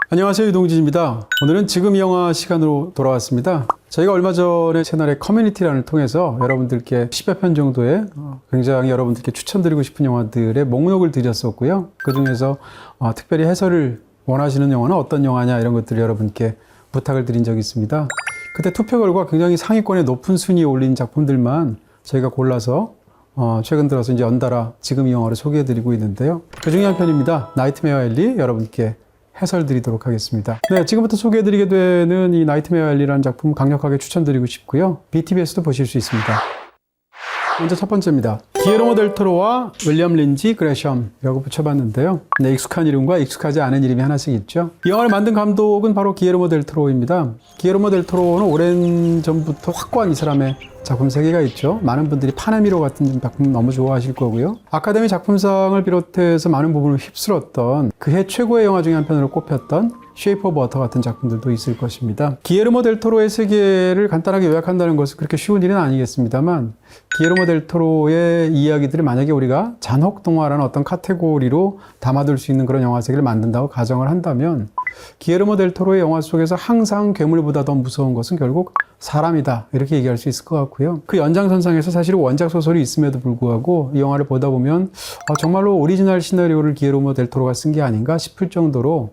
안녕하세요, 유동진입니다. 오늘은 지금 이 영화 시간으로 돌아왔습니다. 저희가 얼마 전에 채널의 커뮤니티란을 통해서 여러분들께 10여 편 정도의 굉장히 여러분들께 추천드리고 싶은 영화들의 목록을 드렸었고요. 그 중에서 특별히 해설을 원하시는 영화는 어떤 영화냐 이런 것들을 여러분께 부탁을 드린 적이 있습니다. 그때 투표 결과 굉장히 상위권에 높은 순위에 올린 작품들만 저희가 골라서 최근 들어서 이제 연달아 지금 이 영화를 소개해드리고 있는데요. 그 중에 한 편입니다. 나이트메어 앨리 여러분께 해설 드리도록 하겠습니다. 네, 지금부터 소개해드리게 되는 이 나이트메어 앨리라는 작품 강력하게 추천드리고 싶고요. BTV에서도 보실 수 있습니다. 먼저 첫 번째입니다. 기에르모 델 토로와 윌리엄 린지 그레샴이라고 붙여봤는데요. 네, 익숙한 이름과 익숙하지 않은 이름이 하나씩 있죠. 이 영화를 만든 감독은 바로 기에르모 델 토로입니다. 기에르모 델 토로는 오랜 전부터 확고한 이 사람의 작품 세계가 있죠. 많은 분들이 파네미로 같은 작품 너무 좋아하실 거고요. 아카데미 작품상을 비롯해서 많은 부분을 휩쓸었던 그해 최고의 영화 중에 한 편으로 꼽혔던 쉐이프 오브 워터 같은 작품들도 있을 것입니다. 기에르모 델 토로의 세계를 간단하게 요약한다는 것은 그렇게 쉬운 일은 아니겠습니다만 기에르모 델 토로의 이야기들을 만약에 우리가 잔혹 동화라는 어떤 카테고리로 담아둘 수 있는 그런 영화 세계를 만든다고 가정을 한다면 기에르모 델 토로의 영화 속에서 항상 괴물보다 더 무서운 것은 결국 사람이다 이렇게 얘기할 수 있을 것 같고요. 그 연장선상에서 사실 원작 소설이 있음에도 불구하고 이 영화를 보다 보면 정말로 오리지널 시나리오를 기에르모 델 토로가 쓴 게 아닌가 싶을 정도로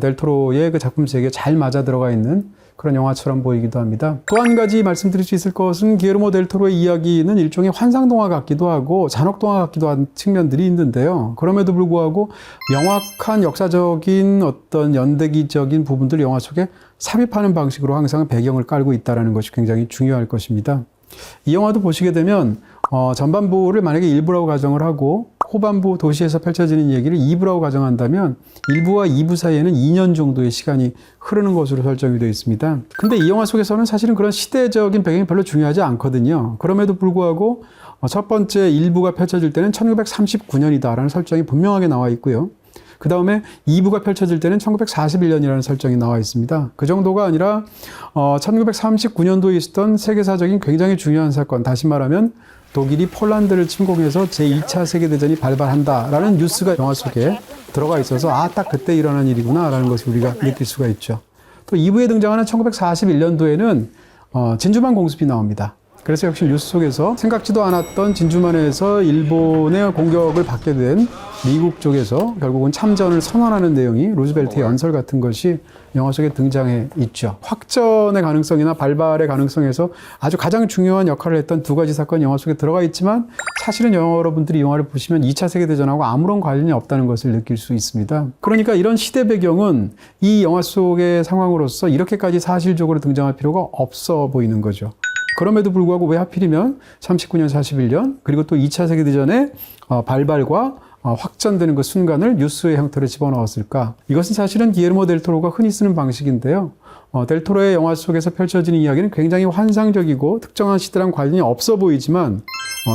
델 토로의 그 작품 세계에 잘 맞아 들어가 있는 그런 영화처럼 보이기도 합니다. 또 한 가지 말씀드릴 수 있을 것은 기에르모 델 토로의 이야기는 일종의 환상동화 같기도 하고 잔혹동화 같기도 한 측면들이 있는데요. 그럼에도 불구하고 명확한 역사적인 어떤 연대기적인 부분들 영화 속에 삽입하는 방식으로 항상 배경을 깔고 있다는 것이 굉장히 중요할 것입니다. 이 영화도 보시게 되면 전반부를 만약에 1부라고 가정을 하고 후반부 도시에서 펼쳐지는 얘기를 2부라고 가정한다면 1부와 2부 사이에는 2년 정도의 시간이 흐르는 것으로 설정이 되어 있습니다. 근데 이 영화 속에서는 사실은 그런 시대적인 배경이 별로 중요하지 않거든요. 그럼에도 불구하고 첫 번째 1부가 펼쳐질 때는 1939년이다라는 설정이 분명하게 나와 있고요. 그 다음에 2부가 펼쳐질 때는 1941년이라는 설정이 나와 있습니다. 그 정도가 아니라 1939년도에 있었던 세계사적인 굉장히 중요한 사건, 다시 말하면 독일이 폴란드를 침공해서 제2차 세계대전이 발발한다라는 뉴스가 영화 속에 들어가 있어서 딱 그때 일어난 일이구나 라는 것을 우리가 느낄 수가 있죠. 또 2부에 등장하는 1941년도에는 진주만 공습이 나옵니다. 그래서 역시 뉴스 속에서 생각지도 않았던 진주만에서 일본의 공격을 받게 된 미국 쪽에서 결국은 참전을 선언하는 내용이 루즈벨트의 연설 같은 것이 영화 속에 등장해 있죠. 확전의 가능성이나 발발의 가능성에서 아주 가장 중요한 역할을 했던 두 가지 사건이 영화 속에 들어가 있지만 사실은 여러분들이 이 영화를 보시면 2차 세계대전하고 아무런 관련이 없다는 것을 느낄 수 있습니다. 그러니까 이런 시대 배경은 이 영화 속의 상황으로서 이렇게까지 사실적으로 등장할 필요가 없어 보이는 거죠. 그럼에도 불구하고 왜 하필이면 39년, 41년 그리고 또 2차 세계대전의 발발과 확전되는 그 순간을 뉴스의 형태로 집어넣었을까? 이것은 사실은 기에르모 델 토로가 흔히 쓰는 방식인데요. 델 토로의 영화 속에서 펼쳐지는 이야기는 굉장히 환상적이고 특정한 시대랑 관련이 없어 보이지만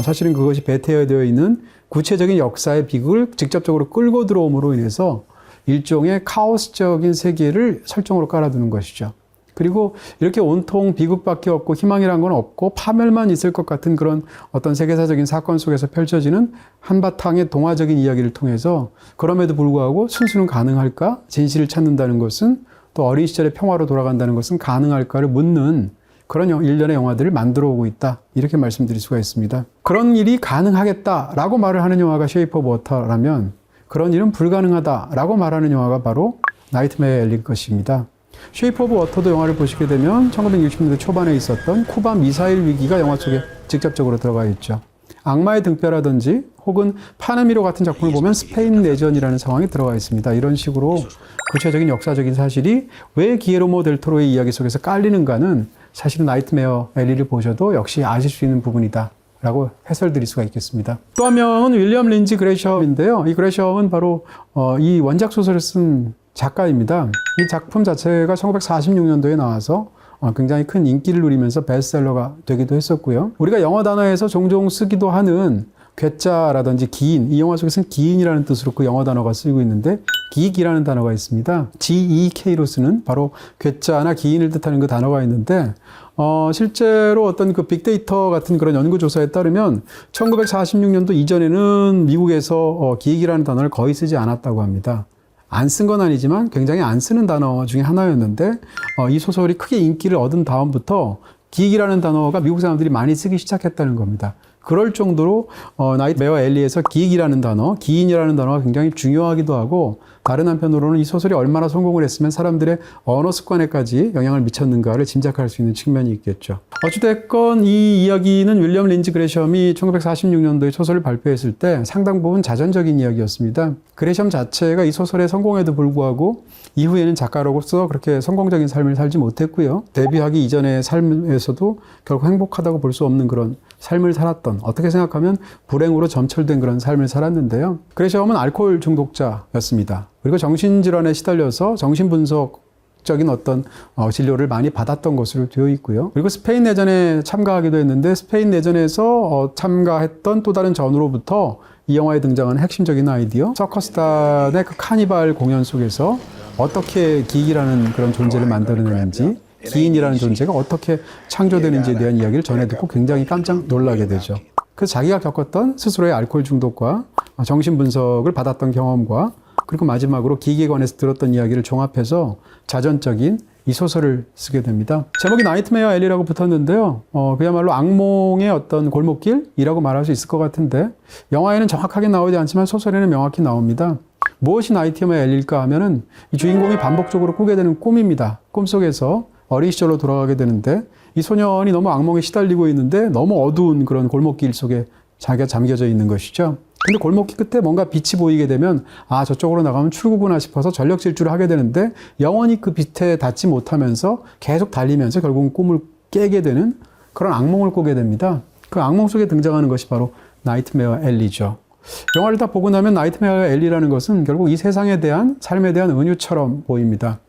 사실은 그것이 배태되어 있는 구체적인 역사의 비극을 직접적으로 끌고 들어옴으로 인해서 일종의 카오스적인 세계를 설정으로 깔아두는 것이죠. 그리고 이렇게 온통 비극밖에 없고 희망이란 건 없고 파멸만 있을 것 같은 그런 어떤 세계사적인 사건 속에서 펼쳐지는 한바탕의 동화적인 이야기를 통해서 그럼에도 불구하고 순수는 가능할까? 진실을 찾는다는 것은 또 어린 시절의 평화로 돌아간다는 것은 가능할까를 묻는 그런 일련의 영화들을 만들어 오고 있다. 이렇게 말씀드릴 수가 있습니다. 그런 일이 가능하겠다라고 말을 하는 영화가 쉐이프 오브 워터라면 그런 일은 불가능하다라고 말하는 영화가 바로 나이트메어 앨리일 것입니다. 쉐이프 오브 워터도 영화를 보시게 되면 1960년대 초반에 있었던 쿠바 미사일 위기가 영화 속에 직접적으로 들어가 있죠. 악마의 등뼈라든지 혹은 파네미로 같은 작품을 보면 스페인 내전이라는 상황이 들어가 있습니다. 이런 식으로 구체적인 역사적인 사실이 왜 기에르모 델 토로의 이야기 속에서 깔리는가는 사실은 나이트메어 앨리를 보셔도 역시 아실 수 있는 부분이다 라고 해설드릴 수가 있겠습니다. 또 한 명은 윌리엄 린지 그레샴인데요. 이 그레샴은 바로 이 원작 소설을 쓴 작가입니다. 이 작품 자체가 1946년도에 나와서 굉장히 큰 인기를 누리면서 베스트셀러가 되기도 했었고요. 우리가 영어 단어에서 종종 쓰기도 하는 괴짜라든지 기인, 이 영화 속에서는 기인이라는 뜻으로 그 영어 단어가 쓰이고 있는데 기익이라는 단어가 있습니다. GEK로 쓰는 바로 괴짜나 기인을 뜻하는 그 단어가 있는데 실제로 어떤 그 빅데이터 같은 그런 연구조사에 따르면 1946년도 이전에는 미국에서 기익이라는 단어를 거의 쓰지 않았다고 합니다. 안 쓴 건 아니지만 굉장히 안 쓰는 단어 중에 하나였는데 이 소설이 크게 인기를 얻은 다음부터 기익이라는 단어가 미국 사람들이 많이 쓰기 시작했다는 겁니다. 그럴 정도로 나이트메어 엘리에서 기익이라는 단어, 기인이라는 단어가 굉장히 중요하기도 하고 다른 한편으로는 이 소설이 얼마나 성공을 했으면 사람들의 언어 습관에까지 영향을 미쳤는가를 짐작할 수 있는 측면이 있겠죠. 어찌됐건 이 이야기는 윌리엄 린지 그레샴이 1946년도에 소설을 발표했을 때 상당 부분 자전적인 이야기였습니다. 그레샴 자체가 이 소설의 성공에도 불구하고 이후에는 작가로서 그렇게 성공적인 삶을 살지 못했고요. 데뷔하기 이전의 삶에서도 결국 행복하다고 볼 수 없는 그런 삶을 살았던, 어떻게 생각하면 불행으로 점철된 그런 삶을 살았는데요. 그레샴은 알코올 중독자였습니다. 그리고 정신질환에 시달려서 정신분석적인 어떤 진료를 많이 받았던 것으로 되어 있고요. 그리고 스페인 내전에 참가하기도 했는데 스페인 내전에서 참가했던 또 다른 전우로부터 이 영화에 등장하는 핵심적인 아이디어, 서커스단의 그 카니발 공연 속에서 어떻게 기익이라는 그런 존재를 만들어내는지, 기인이라는 존재가 어떻게 창조되는지에 대한 이야기를 전해 듣고 굉장히 깜짝 놀라게 되죠. 그래서 자기가 겪었던 스스로의 알코올 중독과 정신분석을 받았던 경험과 그리고 마지막으로 기기에 관해서 들었던 이야기를 종합해서 자전적인 이 소설을 쓰게 됩니다. 제목이 나이트메어 엘리라고 붙었는데요. 그야말로 악몽의 어떤 골목길이라고 말할 수 있을 것 같은데 영화에는 정확하게 나오지 않지만 소설에는 명확히 나옵니다. 무엇이 나이트메어 엘리일까 하면은 이 주인공이 반복적으로 꾸게 되는 꿈입니다. 꿈속에서 어린 시절로 돌아가게 되는데 이 소년이 너무 악몽에 시달리고 있는데 너무 어두운 그런 골목길 속에 자기가 잠겨져 있는 것이죠. 근데 골목길 끝에 뭔가 빛이 보이게 되면 아, 저쪽으로 나가면 출구구나 싶어서 전력 질주를 하게 되는데 영원히 그 빛에 닿지 못하면서 계속 달리면서 결국은 꿈을 깨게 되는 그런 악몽을 꾸게 됩니다. 그 악몽 속에 등장하는 것이 바로 나이트메어 엘리죠. 영화를 다 보고 나면 나이트메어 엘리라는 것은 결국 이 세상에 대한 삶에 대한 은유처럼 보입니다.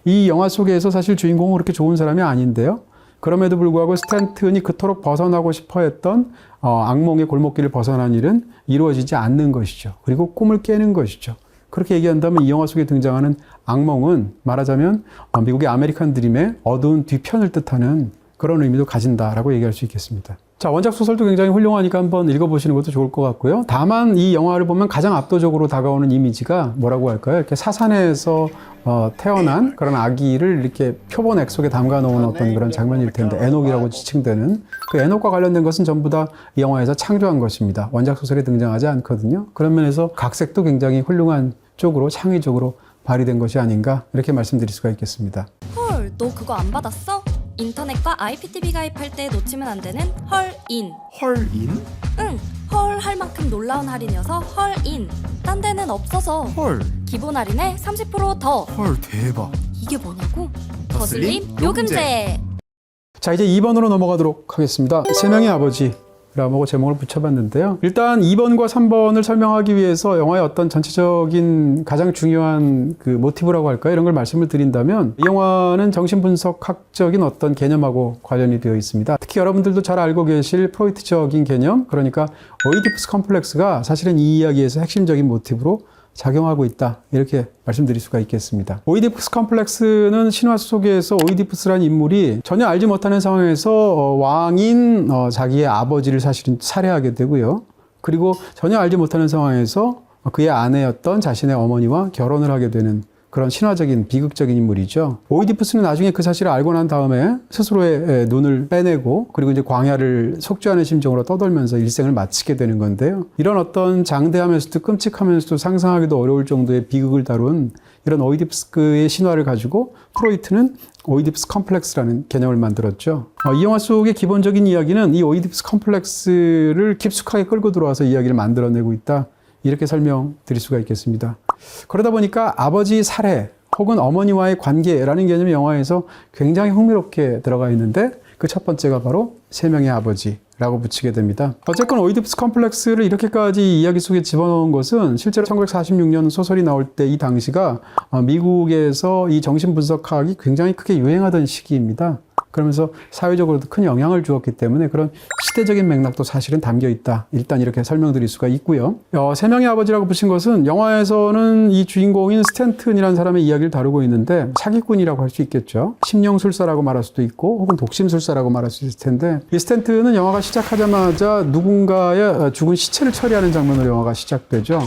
이 영화 속에서 사실 주인공은 그렇게 좋은 사람이 아닌데요. 그럼에도 불구하고 스탠튼이 그토록 벗어나고 싶어 했던 악몽의 골목길을 벗어난 일은 이루어지지 않는 것이죠. 그리고 꿈을 깨는 것이죠. 그렇게 얘기한다면 이 영화 속에 등장하는 악몽은 말하자면 미국의 아메리칸 드림의 어두운 뒤편을 뜻하는 그런 의미도 가진다라고 얘기할 수 있겠습니다. 자, 원작 소설도 굉장히 훌륭하니까 한번 읽어보시는 것도 좋을 것 같고요. 다만 이 영화를 보면 가장 압도적으로 다가오는 이미지가 뭐라고 할까요? 이렇게 사산에서 태어난 그런 아기를 이렇게 표본 액속에 담가 놓은 어떤 그런 장면일 텐데 에녹이라고 지칭되는 그 에녹과 관련된 것은 전부 다 이 영화에서 창조한 것입니다. 원작 소설에 등장하지 않거든요. 그런 면에서 각색도 굉장히 훌륭한 쪽으로 창의적으로 발휘된 것이 아닌가 이렇게 말씀드릴 수가 있겠습니다. 헐, 너 그거 안 받았어? 인터넷과 IPTV 가입할 때 놓치면 안 되는 헐인. 헐인? 응, 헐 할 만큼 놀라운 할인이어서 헐인. 딴 데는 없어서. 헐. 기본 할인에 30% 더. 헐, 대박. 이게 뭐냐고? 더슬림 더슬림 요금제. 자, 이제 2번으로 넘어가도록 하겠습니다. 세 명의 아버지. 라고 제목을 붙여봤는데요. 일단 2번과 3번을 설명하기 위해서 영화의 어떤 전체적인 가장 중요한 그 모티브라고 할까요? 이런 걸 말씀을 드린다면 이 영화는 정신분석학적인 어떤 개념하고 관련이 되어 있습니다. 특히 여러분들도 잘 알고 계실 프로이트적인 개념, 그러니까 오이디푸스 컴플렉스가 사실은 이 이야기에서 핵심적인 모티브로 작용하고 있다. 이렇게 말씀드릴 수가 있겠습니다. 오이디푸스 컴플렉스는 신화 속에서 오이디푸스라는 인물이 전혀 알지 못하는 상황에서 왕인 자기의 아버지를 사실은 살해하게 되고요. 그리고 전혀 알지 못하는 상황에서 그의 아내였던 자신의 어머니와 결혼을 하게 되는 그런 신화적인 비극적인 인물이죠. 오이디푸스는 나중에 그 사실을 알고 난 다음에 스스로의 눈을 빼내고 그리고 이제 광야를 속죄하는 심정으로 떠돌면서 일생을 마치게 되는 건데요. 이런 어떤 장대하면서도 끔찍하면서도 상상하기도 어려울 정도의 비극을 다룬 이런 오이디푸스의 신화를 가지고 프로이트는 오이디푸스 컴플렉스라는 개념을 만들었죠. 이 영화 속의 기본적인 이야기는 이 오이디푸스 컴플렉스를 깊숙하게 끌고 들어와서 이야기를 만들어내고 있다. 이렇게 설명드릴 수가 있겠습니다. 그러다 보니까 아버지 살해 혹은 어머니와의 관계라는 개념이 영화에서 굉장히 흥미롭게 들어가 있는데 그 첫 번째가 바로 세 명의 아버지라고 붙이게 됩니다. 어쨌건 오이디푸스 컴플렉스를 이렇게까지 이야기 속에 집어넣은 것은 실제로 1946년 소설이 나올 때 이 당시가 미국에서 이 정신분석학이 굉장히 크게 유행하던 시기입니다. 그러면서 사회적으로도 큰 영향을 주었기 때문에 그런 시대적인 맥락도 사실은 담겨 있다. 일단 이렇게 설명드릴 수가 있고요. 세 명의 아버지라고 붙인 것은 영화에서는 이 주인공인 스탠튼이라는 사람의 이야기를 다루고 있는데 사기꾼이라고 할 수 있겠죠. 심령술사라고 말할 수도 있고 혹은 독심술사라고 말할 수 있을 텐데 이 스탠튼은 영화가 시작하자마자 누군가의 죽은 시체를 처리하는 장면으로 영화가 시작되죠.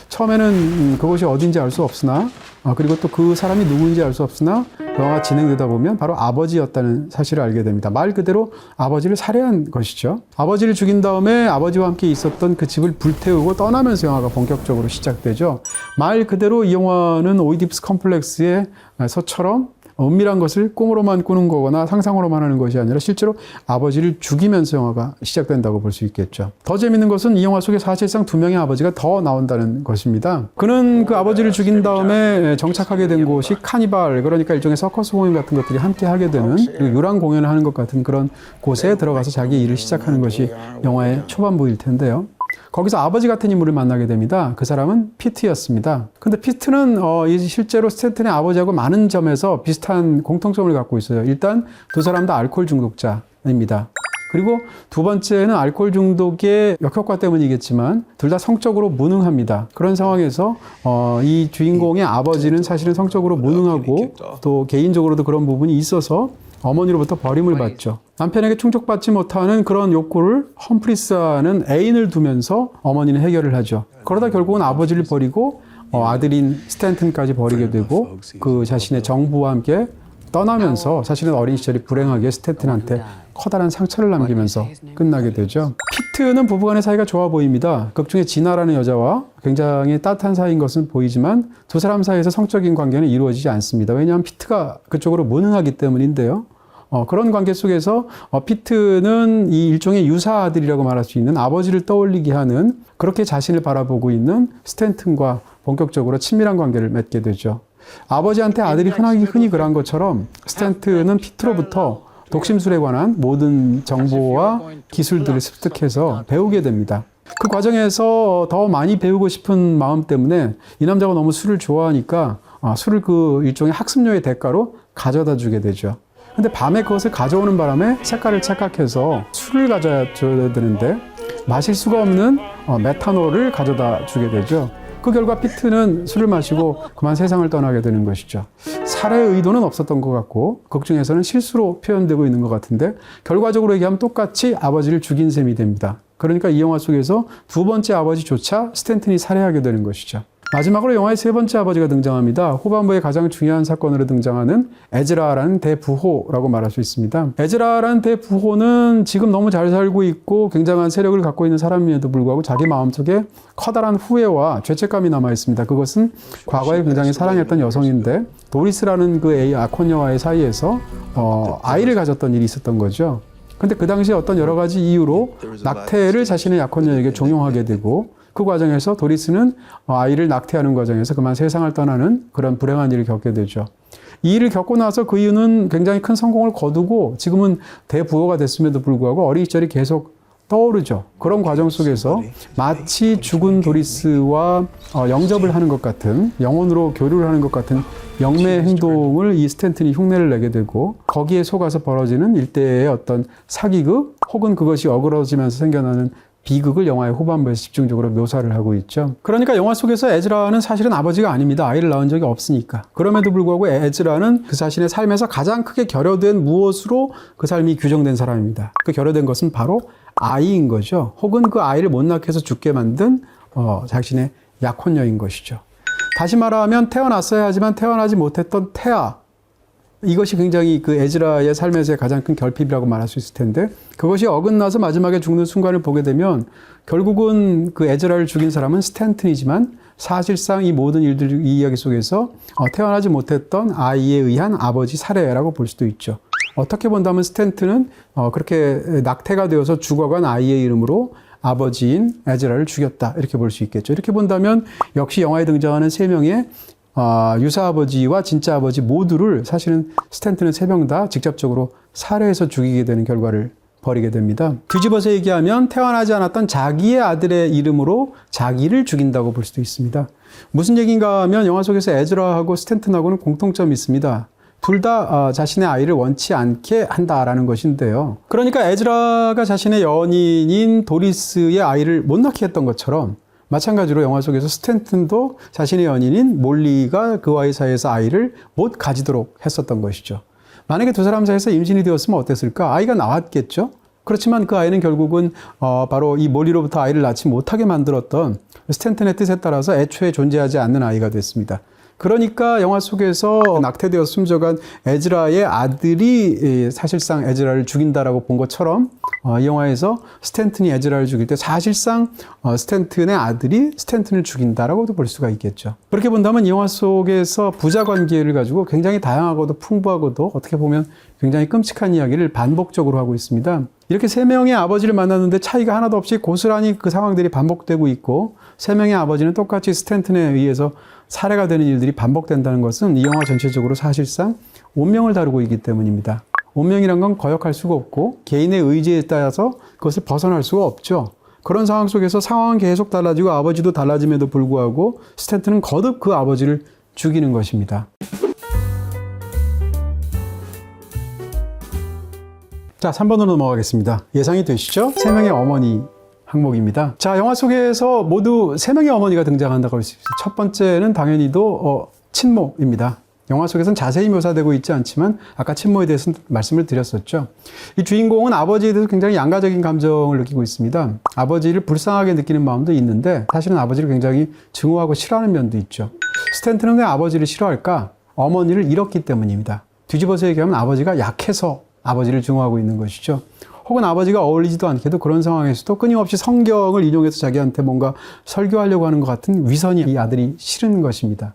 처음에는 그것이 어딘지 알 수 없으나 그리고 또 그 사람이 누구인지 알 수 없으나 영화가 진행되다 보면 바로 아버지였다는 사실을 알게 됩니다. 말 그대로 아버지를 살해한 것이죠. 아버지를 죽인 다음에 아버지와 함께 있었던 그 집을 불태우고 떠나면서 영화가 본격적으로 시작되죠. 말 그대로 이 영화는 오이디푸스 컴플렉스에서처럼 은밀한 것을 꿈으로만 꾸는 거거나 상상으로만 하는 것이 아니라 실제로 아버지를 죽이면서 영화가 시작된다고 볼 수 있겠죠. 더 재밌는 것은 이 영화 속에 사실상 두 명의 아버지가 더 나온다는 것입니다. 그는 그 아버지를 죽인 다음에 정착하게 된 곳이 카니발, 그러니까 일종의 서커스 공연 같은 것들이 함께 하게 되는 유랑 공연을 하는 것 같은 그런 곳에 들어가서 자기 일을 시작하는 것이 영화의 초반부일 텐데요. 거기서 아버지 같은 인물을 만나게 됩니다. 그 사람은 피트였습니다. 근데 피트는 실제로 스탠튼의 아버지하고 많은 점에서 비슷한 공통점을 갖고 있어요. 일단 두 사람 다 알코올 중독자입니다. 그리고 두 번째는 알코올 중독의 역효과 때문이겠지만 둘 다 성적으로 무능합니다. 그런 상황에서 이 주인공의 아버지는 사실은 성적으로 무능하고 또 개인적으로도 그런 부분이 있어서 어머니로부터 버림을 받죠. 남편에게 충족받지 못하는 그런 욕구를 험프리스하는 애인을 두면서 어머니는 해결을 하죠. 그러다 결국은 아버지를 버리고 아들인 스탠튼까지 버리게 되고 그 자신의 정부와 함께 떠나면서 사실은 어린 시절이 불행하게 스탠튼한테 커다란 상처를 남기면서 끝나게 되죠. 피트는 부부간의 사이가 좋아 보입니다. 극 중에 지나라는 여자와 굉장히 따뜻한 사이인 것은 보이지만 두 사람 사이에서 성적인 관계는 이루어지지 않습니다. 왜냐하면 피트가 그쪽으로 무능하기 때문인데요. 그런 관계 속에서 피트는 이 일종의 유사 아들이라고 말할 수 있는 아버지를 떠올리게 하는 그렇게 자신을 바라보고 있는 스탠튼과 본격적으로 친밀한 관계를 맺게 되죠. 아버지한테 아들이 흔히 그런 것처럼 스탠튼은 피트로부터 독심술에 관한 모든 정보와 기술들을 습득해서 배우게 됩니다. 그 과정에서 더 많이 배우고 싶은 마음 때문에 이 남자가 너무 술을 좋아하니까 술을 그 일종의 학습료의 대가로 가져다 주게 되죠. 근데 밤에 그것을 가져오는 바람에 색깔을 착각해서 술을 가져줘야 되는데 마실 수가 없는 메탄올을 가져다 주게 되죠. 그 결과 피트는 술을 마시고 그만 세상을 떠나게 되는 것이죠. 살해의 의도는 없었던 것 같고 극 중에서는 실수로 표현되고 있는 것 같은데 결과적으로 얘기하면 똑같이 아버지를 죽인 셈이 됩니다. 그러니까 이 영화 속에서 두 번째 아버지조차 스탠튼이 살해하게 되는 것이죠. 마지막으로 영화의 세 번째 아버지가 등장합니다. 후반부의 가장 중요한 사건으로 등장하는 에즈라라는 대부호라고 말할 수 있습니다. 에즈라라는 대부호는 지금 너무 잘 살고 있고 굉장한 세력을 갖고 있는 사람임에도 불구하고 자기 마음속에 커다란 후회와 죄책감이 남아 있습니다. 그것은 과거에 굉장히 사랑했던 여성인데 도리스라는 그 약혼녀와의 사이에서 아이를 가졌던 일이 있었던 거죠. 근데 그 당시에 어떤 여러 가지 이유로 낙태를 자신의 약혼녀에게 종용하게 되고 그 과정에서 도리스는 아이를 낙태하는 과정에서 그만 세상을 떠나는 그런 불행한 일을 겪게 되죠. 이 일을 겪고 나서 그 이유는 굉장히 큰 성공을 거두고 지금은 대부호가 됐음에도 불구하고 어린 시절이 계속 떠오르죠. 그런 과정 속에서 마치 죽은 도리스와 영접을 하는 것 같은, 영혼으로 교류를 하는 것 같은 영매 행동을 이 스탠튼이 흉내를 내게 되고 거기에 속아서 벌어지는 일대의 어떤 사기극 혹은 그것이 어그러지면서 생겨나는 비극을 영화의 후반부에서 집중적으로 묘사를 하고 있죠. 그러니까 영화 속에서 에즈라는 사실은 아버지가 아닙니다. 아이를 낳은 적이 없으니까. 그럼에도 불구하고 에즈라는 그 자신의 삶에서 가장 크게 결여된 무엇으로 그 삶이 규정된 사람입니다. 그 결여된 것은 바로 아이인 거죠. 혹은 그 아이를 못 낳게 해서 죽게 만든 자신의 약혼녀인 것이죠. 다시 말하면 태어났어야 하지만 태어나지 못했던 태아. 이것이 굉장히 그 에즈라의 삶에서의 가장 큰 결핍이라고 말할 수 있을 텐데 그것이 어긋나서 마지막에 죽는 순간을 보게 되면 결국은 그 에즈라를 죽인 사람은 스탠튼이지만 사실상 이 모든 일들, 이 이야기 속에서 태어나지 못했던 아이에 의한 아버지 살해라고 볼 수도 있죠. 어떻게 본다면 스탠튼은 그렇게 낙태가 되어서 죽어간 아이의 이름으로 아버지인 에즈라를 죽였다 이렇게 볼 수 있겠죠. 이렇게 본다면 역시 영화에 등장하는 세 명의 유사 아버지와 진짜 아버지 모두를 사실은 스탠튼은 세 명 다 직접적으로 살해해서 죽이게 되는 결과를 벌이게 됩니다. 뒤집어서 얘기하면 태어나지 않았던 자기의 아들의 이름으로 자기를 죽인다고 볼 수도 있습니다. 무슨 얘기인가 하면 영화 속에서 에즈라하고 스탠튼하고는 공통점이 있습니다. 둘 다 자신의 아이를 원치 않게 한다라는 것인데요. 그러니까 에즈라가 자신의 연인인 도리스의 아이를 못 낳게 했던 것처럼 마찬가지로 영화 속에서 스탠튼도 자신의 연인인 몰리가 그와의 사이에서 아이를 못 가지도록 했었던 것이죠. 만약에 두 사람 사이에서 임신이 되었으면 어땠을까? 아이가 나왔겠죠? 그렇지만 그 아이는 결국은 바로 이 몰리로부터 아이를 낳지 못하게 만들었던 스탠튼의 뜻에 따라서 애초에 존재하지 않는 아이가 됐습니다. 그러니까 영화 속에서 낙태되어 숨져간 에즈라의 아들이 사실상 에즈라를 죽인다라고 본 것처럼 이 영화에서 스탠튼이 에즈라를 죽일 때 사실상 스탠튼의 아들이 스탠튼을 죽인다라고도 볼 수가 있겠죠. 그렇게 본다면 이 영화 속에서 부자 관계를 가지고 굉장히 다양하고도 풍부하고도 어떻게 보면 굉장히 끔찍한 이야기를 반복적으로 하고 있습니다. 이렇게 세 명의 아버지를 만났는데 차이가 하나도 없이 고스란히 그 상황들이 반복되고 있고 세 명의 아버지는 똑같이 스탠튼에 의해서 살해가 되는 일들이 반복된다는 것은 이 영화 전체적으로 사실상 운명을 다루고 있기 때문입니다. 운명이란 건 거역할 수가 없고 개인의 의지에 따라서 그것을 벗어날 수가 없죠. 그런 상황 속에서 상황은 계속 달라지고 아버지도 달라짐에도 불구하고 스탠튼은 거듭 그 아버지를 죽이는 것입니다. 자, 3번으로 넘어가겠습니다. 예상이 되시죠? 세 명의 어머니 항목입니다. 자, 영화 속에서 모두 세 명의 어머니가 등장한다고 할 수 있어요. 첫 번째는 당연히도 친모입니다. 영화 속에서는 자세히 묘사되고 있지 않지만 아까 친모에 대해서는 말씀을 드렸었죠. 이 주인공은 아버지에 대해서 굉장히 양가적인 감정을 느끼고 있습니다. 아버지를 불쌍하게 느끼는 마음도 있는데 사실은 아버지를 굉장히 증오하고 싫어하는 면도 있죠. 스탠튼은 왜 아버지를 싫어할까? 어머니를 잃었기 때문입니다. 뒤집어서 얘기하면 아버지가 약해서 아버지를 증오하고 있는 것이죠. 혹은 아버지가 어울리지도 않게도 그런 상황에서도 끊임없이 성경을 인용해서 자기한테 뭔가 설교하려고 하는 것 같은 위선이 이 아들이 싫은 것입니다.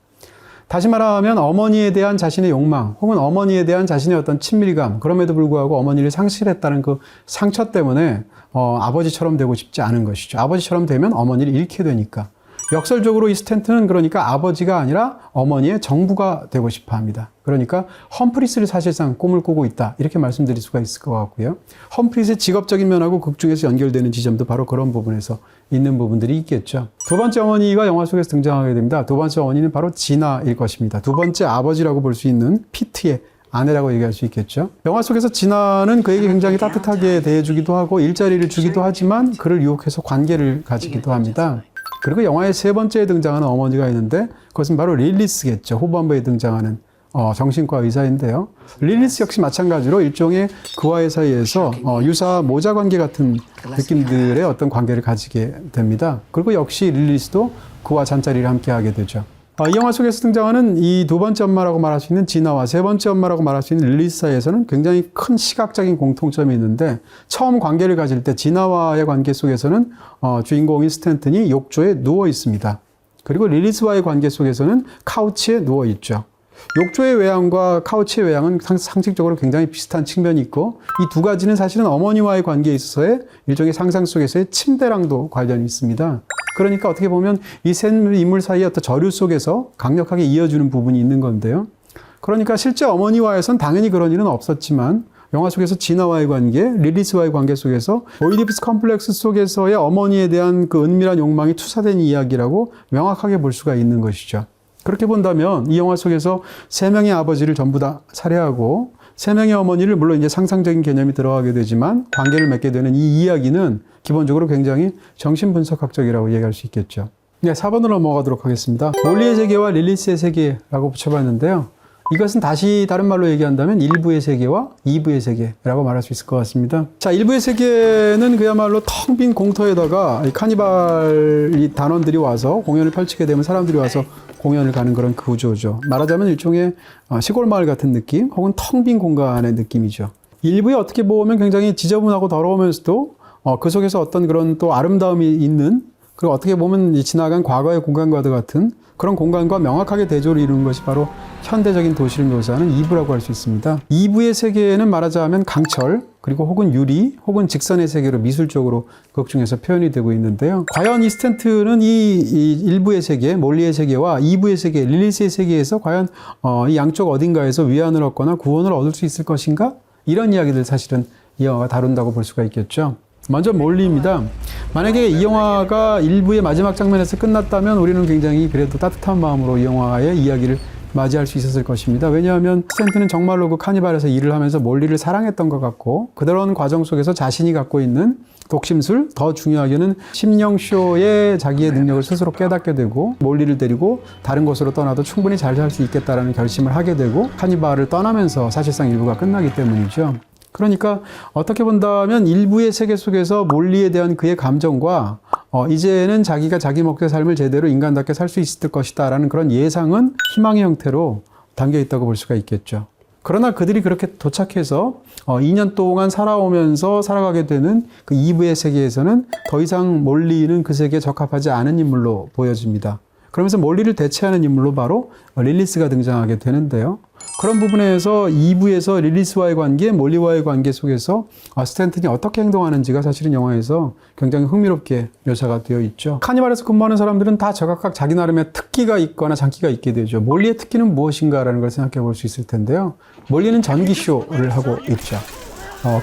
다시 말하면 어머니에 대한 자신의 욕망 혹은 어머니에 대한 자신의 어떤 친밀감, 그럼에도 불구하고 어머니를 상실했다는 그 상처 때문에 아버지처럼 되고 싶지 않은 것이죠. 아버지처럼 되면 어머니를 잃게 되니까. 역설적으로 이 스탠튼은 그러니까 아버지가 아니라 어머니의 정부가 되고 싶어 합니다. 그러니까 험프리스를 사실상 꿈을 꾸고 있다, 이렇게 말씀드릴 수가 있을 것 같고요. 험프리스의 직업적인 면하고 극 중에서 연결되는 지점도 바로 그런 부분에서 있는 부분들이 있겠죠. 두 번째 어머니가 영화 속에서 등장하게 됩니다. 두 번째 어머니는 바로 지나일 것입니다. 두 번째 아버지라고 볼 수 있는 피트의 아내라고 얘기할 수 있겠죠. 영화 속에서 지나는 그에게 굉장히 따뜻하게 대해주기도 하고 일자리를 주기도 하지만 그를 유혹해서 관계를 가지기도 합니다. 그리고 영화의 세 번째에 등장하는 어머니가 있는데 그것은 바로 릴리스겠죠. 후반부에 등장하는 정신과 의사인데요. 릴리스 역시 마찬가지로 일종의 그와의 사이에서 유사 모자 관계 같은 느낌들의 어떤 관계를 가지게 됩니다. 그리고 역시 릴리스도 그와 잠자리를 함께 하게 되죠. 이 영화 속에서 등장하는 이 두 번째 엄마라고 말할 수 있는 지나와 세 번째 엄마라고 말할 수 있는 릴리스 사이에서는 굉장히 큰 시각적인 공통점이 있는데, 처음 관계를 가질 때 지나와의 관계 속에서는 주인공인 스탠튼이 욕조에 누워 있습니다. 그리고 릴리스와의 관계 속에서는 카우치에 누워 있죠. 욕조의 외양과 카우치의 외양은 상식적으로 굉장히 비슷한 측면이 있고, 이 두 가지는 사실은 어머니와의 관계에 있어서의 일종의 상상 속에서의 침대랑도 관련이 있습니다. 그러니까 어떻게 보면 이 세 인물 사이의 어떤 저류 속에서 강력하게 이어주는 부분이 있는 건데요. 그러니까 실제 어머니와에선 당연히 그런 일은 없었지만 영화 속에서 지나와의 관계, 릴리스와의 관계 속에서 오이디푸스 컴플렉스 속에서의 어머니에 대한 그 은밀한 욕망이 투사된 이야기라고 명확하게 볼 수가 있는 것이죠. 그렇게 본다면 이 영화 속에서 세 명의 아버지를 전부 다 살해하고 세 명의 어머니를, 물론 이제 상상적인 개념이 들어가게 되지만 관계를 맺게 되는 이 이야기는 기본적으로 굉장히 정신분석학적이라고 얘기할 수 있겠죠. 네, 4번으로 넘어가도록 하겠습니다. 몰리의 세계와 릴리스의 세계라고 붙여봤는데요. 이것은 다시 다른 말로 얘기한다면 1부의 세계와 2부의 세계라고 말할 수 있을 것 같습니다. 자, 1부의 세계는 그야말로 텅 빈 공터에다가 이 카니발 단원들이 와서 공연을 펼치게 되면 사람들이 와서 공연을 가는 그런 구조죠. 말하자면 일종의 시골 마을 같은 느낌 혹은 텅 빈 공간의 느낌이죠. 1부에 어떻게 보면 굉장히 지저분하고 더러우면서도 그 속에서 어떤 그런 또 아름다움이 있는, 그리고 어떻게 보면 지나간 과거의 공간과도 같은 그런 공간과 명확하게 대조를 이루는 것이 바로 현대적인 도시를 묘사하는 2부라고 할 수 있습니다. 2부의 세계는 말하자면 강철, 그리고 혹은 유리, 혹은 직선의 세계로 미술적으로 극 중에서 표현이 되고 있는데요. 과연 이 스탠튼은 이 1부의 세계, 몰리의 세계와 2부의 세계, 릴리스의 세계에서 과연 이 양쪽 어딘가에서 위안을 얻거나 구원을 얻을 수 있을 것인가? 이런 이야기들 사실은 이 영화가 다룬다고 볼 수가 있겠죠. 먼저 몰리입니다. 만약에 이 영화가 1부의 마지막 장면에서 끝났다면 우리는 굉장히 그래도 따뜻한 마음으로 이 영화의 이야기를 맞이할 수 있었을 것입니다. 왜냐하면 스탠튼은 정말로 그 카니발에서 일을 하면서 몰리를 사랑했던 것 같고, 그런 과정 속에서 자신이 갖고 있는 독심술, 더 중요하게는 심령쇼의 자기의 능력을 스스로 깨닫게 되고, 몰리를 데리고 다른 곳으로 떠나도 충분히 잘 살 수 있겠다라는 결심을 하게 되고 카니발을 떠나면서 사실상 1부가 끝나기 때문이죠. 그러니까 어떻게 본다면 일부의 세계 속에서 몰리에 대한 그의 감정과 이제는 자기가 자기 목적의 삶을 제대로 인간답게 살 수 있을 것이다 라는 그런 예상은 희망의 형태로 담겨 있다고 볼 수가 있겠죠. 그러나 그들이 그렇게 도착해서 2년 동안 살아오면서 살아가게 되는 그 2부의 세계에서는 더 이상 몰리는 그 세계에 적합하지 않은 인물로 보여집니다. 그러면서 몰리를 대체하는 인물로 바로 릴리스가 등장하게 되는데요. 그런 부분에서 2부에서 릴리스와의 관계, 몰리와의 관계 속에서 스탠튼이 어떻게 행동하는지가 사실은 영화에서 굉장히 흥미롭게 묘사가 되어 있죠. 카니발에서 근무하는 사람들은 다 제각각 자기 나름의 특기가 있거나 장기가 있게 되죠. 몰리의 특기는 무엇인가라는 걸 생각해 볼 수 있을 텐데요. 몰리는 전기쇼를 하고 있죠.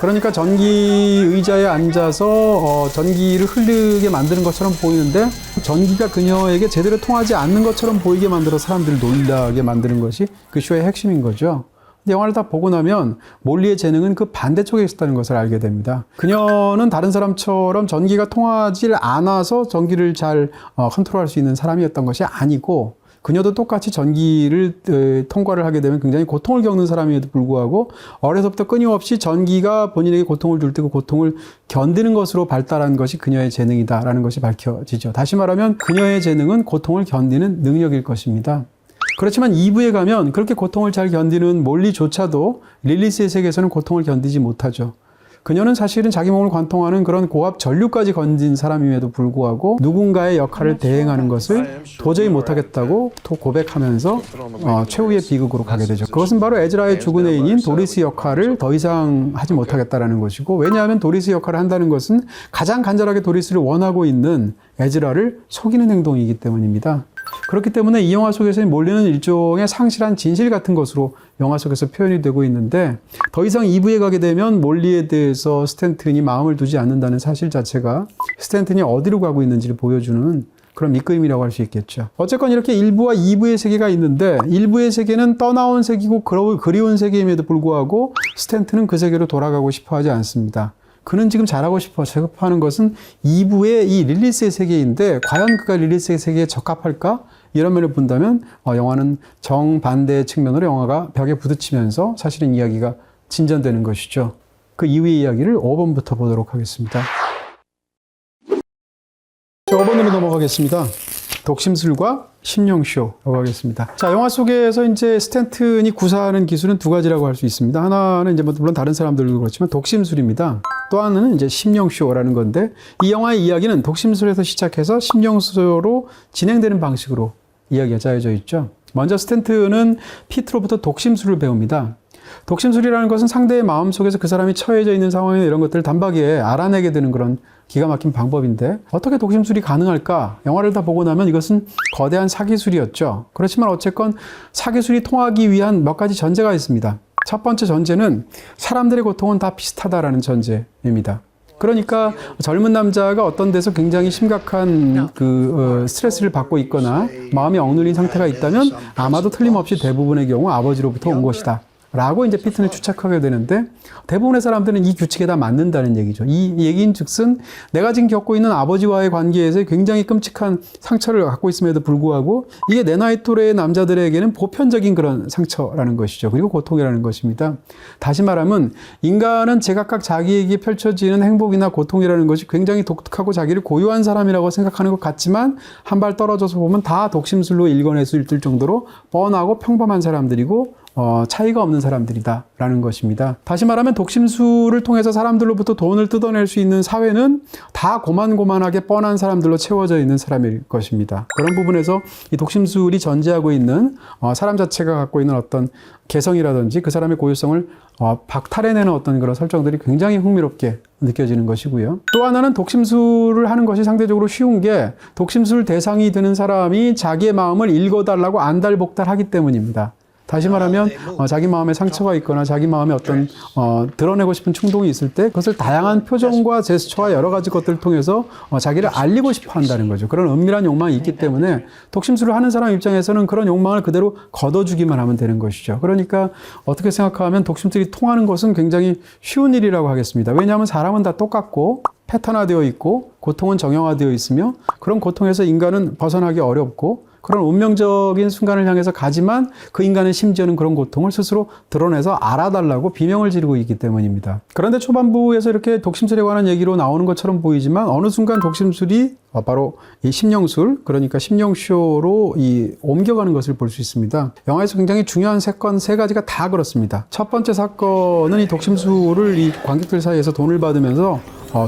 그러니까 전기 의자에 앉아서 전기를 흐르게 만드는 것처럼 보이는데 전기가 그녀에게 제대로 통하지 않는 것처럼 보이게 만들어 사람들을 놀라게 만드는 것이 그 쇼의 핵심인 거죠. 근데 영화를 다 보고 나면 몰리의 재능은 그 반대쪽에 있었다는 것을 알게 됩니다. 그녀는 다른 사람처럼 전기가 통하지 않아서 전기를 잘 컨트롤할 수 있는 사람이었던 것이 아니고 그녀도 똑같이 전기를 통과를 하게 되면 굉장히 고통을 겪는 사람임에도 불구하고 어려서부터 끊임없이 전기가 본인에게 고통을 줄 때 그 고통을 견디는 것으로 발달한 것이 그녀의 재능이다라는 것이 밝혀지죠. 다시 말하면 그녀의 재능은 고통을 견디는 능력일 것입니다. 그렇지만 2부에 가면 그렇게 고통을 잘 견디는 몰리조차도 릴리스의 세계에서는 고통을 견디지 못하죠. 그녀는 사실은 자기 몸을 관통하는 그런 고압 전류까지 건진 사람임에도 불구하고 누군가의 역할을 대행하는 것을 도저히 못하겠다고 고백하면서 최후의 비극으로 가게 되죠. 그것은 바로 에즈라의 죽은 애인인 도리스 역할을 더 이상 하지 못하겠다라는 것이고, 왜냐하면 도리스 역할을 한다는 것은 가장 간절하게 도리스를 원하고 있는 에즈라를 속이는 행동이기 때문입니다. 그렇기 때문에 이 영화 속에서 몰리는 일종의 상실한 진실 같은 것으로 영화 속에서 표현이 되고 있는데, 더 이상 2부에 가게 되면 몰리에 대해서 스탠튼이 마음을 두지 않는다는 사실 자체가 스탠튼이 어디로 가고 있는지를 보여주는 그런 밑그림이라고 할 수 있겠죠. 어쨌건 이렇게 1부와 2부의 세계가 있는데 1부의 세계는 떠나온 세계고 그리운 세계임에도 불구하고 스탠튼은 그 세계로 돌아가고 싶어 하지 않습니다. 그는 지금 잘하고 싶어 하는 것은 2부의 이 릴리스의 세계인데 과연 그가 릴리스의 세계에 적합할까? 이런 면을 본다면 영화는 정반대의 측면으로 영화가 벽에 부딪히면서 사실은 이야기가 진전되는 것이죠. 그 이후의 이야기를 5번부터 보도록 하겠습니다. 자, 5번으로 넘어가겠습니다. 독심술과 심령쇼라고 하겠습니다. 자, 영화 속에서 이제 스탠튼이 구사하는 기술은 두 가지라고 할 수 있습니다. 하나는 이제 물론 다른 사람들도 그렇지만 독심술입니다. 또 하나는 이제 심령쇼라는 건데, 이 영화의 이야기는 독심술에서 시작해서 심령쇼로 진행되는 방식으로 이야기가 짜여져 있죠. 먼저 스탠튼은 피트로부터 독심술을 배웁니다. 독심술이라는 것은 상대의 마음 속에서 그 사람이 처해져 있는 상황이나 이런 것들을 단박에 알아내게 되는 그런 기가 막힌 방법인데, 어떻게 독심술이 가능할까? 영화를 다 보고 나면 이것은 거대한 사기술이었죠. 그렇지만 어쨌건 사기술이 통하기 위한 몇 가지 전제가 있습니다. 첫 번째 전제는 사람들의 고통은 다 비슷하다라는 전제입니다. 그러니까 젊은 남자가 어떤 데서 굉장히 심각한 스트레스를 받고 있거나 마음이 억눌린 상태가 있다면 아마도 틀림없이 대부분의 경우 아버지로부터 온 것이다 라고 이제 피트는 추측하게 되는데, 대부분의 사람들은 이 규칙에 다 맞는다는 얘기죠. 이 얘기인 즉슨 내가 지금 겪고 있는 아버지와의 관계에서 굉장히 끔찍한 상처를 갖고 있음에도 불구하고 이게 내 나이 또래의 남자들에게는 보편적인 그런 상처라는 것이죠. 그리고 고통이라는 것입니다. 다시 말하면 인간은 제각각 자기에게 펼쳐지는 행복이나 고통이라는 것이 굉장히 독특하고 자기를 고유한 사람이라고 생각하는 것 같지만 한 발 떨어져서 보면 다 독심술로 읽어낼 수 있을 정도로 뻔하고 평범한 사람들이고 차이가 없는 사람들이다라는 것입니다. 다시 말하면 독심술을 통해서 사람들로부터 돈을 뜯어낼 수 있는 사회는 다 고만고만하게 뻔한 사람들로 채워져 있는 사람일 것입니다. 그런 부분에서 이 독심술이 전제하고 있는 사람 자체가 갖고 있는 어떤 개성이라든지 그 사람의 고유성을 박탈해내는 어떤 그런 설정들이 굉장히 흥미롭게 느껴지는 것이고요. 또 하나는 독심술을 하는 것이 상대적으로 쉬운 게, 독심술 대상이 되는 사람이 자기의 마음을 읽어달라고 안달복달하기 때문입니다. 다시 말하면 자기 마음에 상처가 있거나 자기 마음에 어떤 드러내고 싶은 충동이 있을 때 그것을 다양한 표정과 제스처와 여러 가지 것들을 통해서 자기를 알리고 싶어 한다는 거죠. 그런 은밀한 욕망이 있기 때문에 독심술을 하는 사람 입장에서는 그런 욕망을 그대로 걷어주기만 하면 되는 것이죠. 그러니까 어떻게 생각하면 독심술이 통하는 것은 굉장히 쉬운 일이라고 하겠습니다. 왜냐하면 사람은 다 똑같고 패턴화되어 있고 고통은 정형화되어 있으며 그런 고통에서 인간은 벗어나기 어렵고, 그런 운명적인 순간을 향해서 가지만 그 인간은 심지어는 그런 고통을 스스로 드러내서 알아달라고 비명을 지르고 있기 때문입니다. 그런데 초반부에서 이렇게 독심술에 관한 얘기로 나오는 것처럼 보이지만 어느 순간 독심술이 바로 이 심령술, 그러니까 심령쇼로 옮겨가는 것을 볼 수 있습니다. 영화에서 굉장히 중요한 사건 세 가지가 다 그렇습니다. 첫 번째 사건은 이 독심술을 이 관객들 사이에서 돈을 받으면서